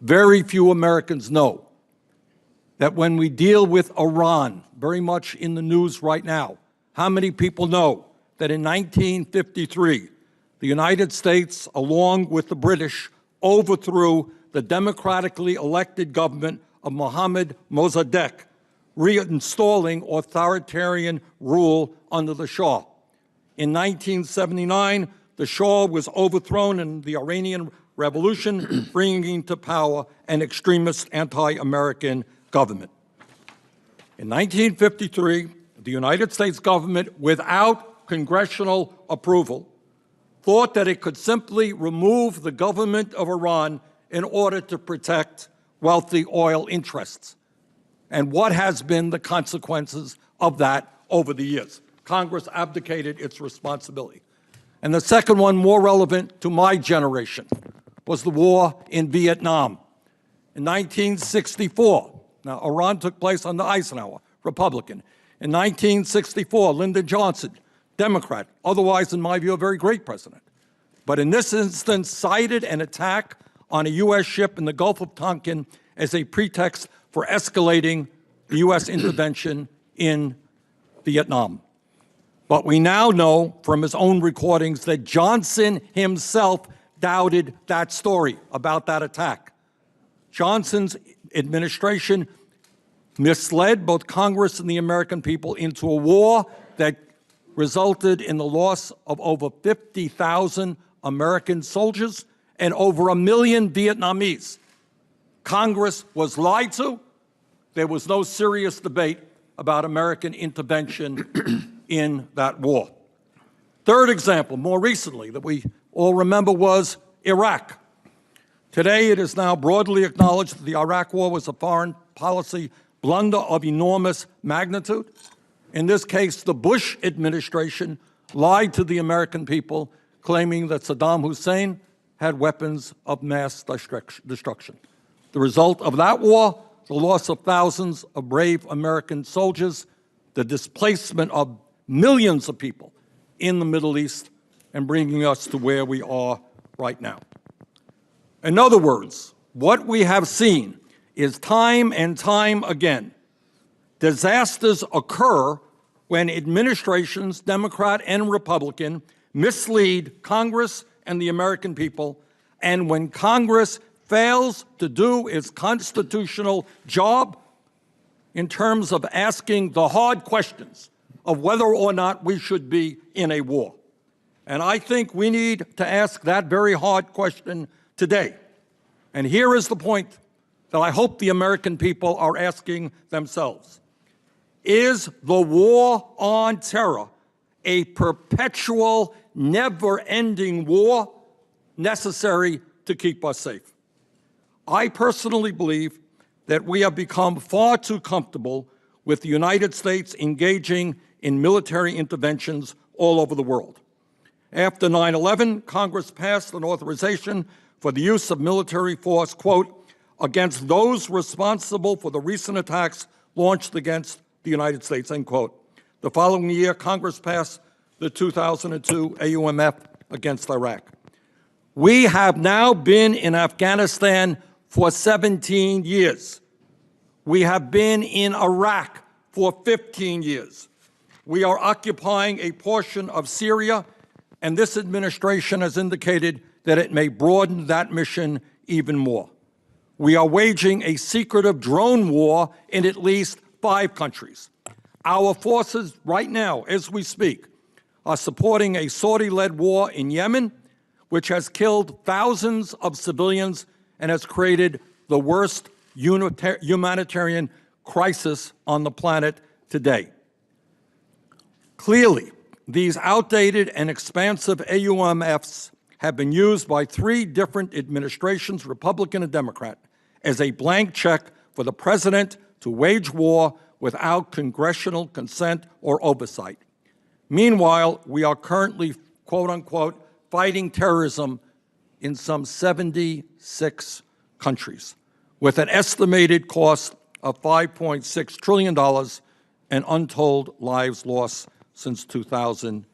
very few Americans know that when we deal with Iran, very much in the news right now, how many people know that in 1953, the United States, along with the British, overthrew the democratically elected government of Mohammad Mossadegh, reinstalling authoritarian rule under the Shah. In 1979, the Shah was overthrown in the Iranian Revolution, bringing to power an extremist anti-American government. In 1953, the United States government, without congressional approval, thought that it could simply remove the government of Iran in order to protect wealthy oil interests. And what has been the consequences of that over the years? Congress abdicated its responsibility. And the second one, more relevant to my generation, was the war in Vietnam. In 1964, now Iran took place under Eisenhower, Republican. In 1964, Lyndon Johnson, Democrat, otherwise, in my view, a very great president. But in this instance, cited an attack on a U.S. ship in the Gulf of Tonkin as a pretext for escalating the U.S. intervention in Vietnam. But we now know from his own recordings that Johnson himself doubted that story about that attack. Johnson's administration misled both Congress and the American people into a war that resulted in the loss of over 50,000 American soldiers and over 1 million Vietnamese. Congress was lied to. There was no serious debate about American intervention in that war. Third example, more recently, that we all remember was Iraq. Today, it is now broadly acknowledged that the Iraq War was a foreign policy blunder of enormous magnitude. In this case, the Bush administration lied to the American people, claiming that Saddam Hussein had weapons of mass destruction. The result of that war, the loss of thousands of brave American soldiers, the displacement of millions of people in the Middle East, and bringing us to where we are right now. In other words, what we have seen is time and time again, disasters occur when administrations, Democrat and Republican, mislead Congress and the American people, and when Congress fails to do its constitutional job in terms of asking the hard questions of whether or not we should be in a war. And I think we need to ask that very hard question today. And here is the point that I hope the American people are asking themselves. Is the war on terror a perpetual, never-ending war necessary to keep us safe? I personally believe that we have become far too comfortable with the United States engaging in military interventions all over the world. After 9/11, Congress passed an authorization for the use of military force, quote, against those responsible for the recent attacks launched against the United States, end quote. The following year, Congress passed the 2002 AUMF against Iraq. We have now been in Afghanistan for 17 years. We have been in Iraq for 15 years. We are occupying a portion of Syria, and this administration has indicated that it may broaden that mission even more. We are waging a secretive drone war in at least 5 countries. Our forces right now, as we speak, are supporting a Saudi-led war in Yemen, which has killed thousands of civilians and has created the worst humanitarian crisis on the planet today. Clearly, these outdated and expansive AUMFs have been used by 3 different administrations, Republican and Democrat, as a blank check for the president to wage war without congressional consent or oversight. Meanwhile, we are currently, quote unquote, fighting terrorism in some 76 countries, with an estimated cost of $5.6 trillion and untold lives lost since 2001.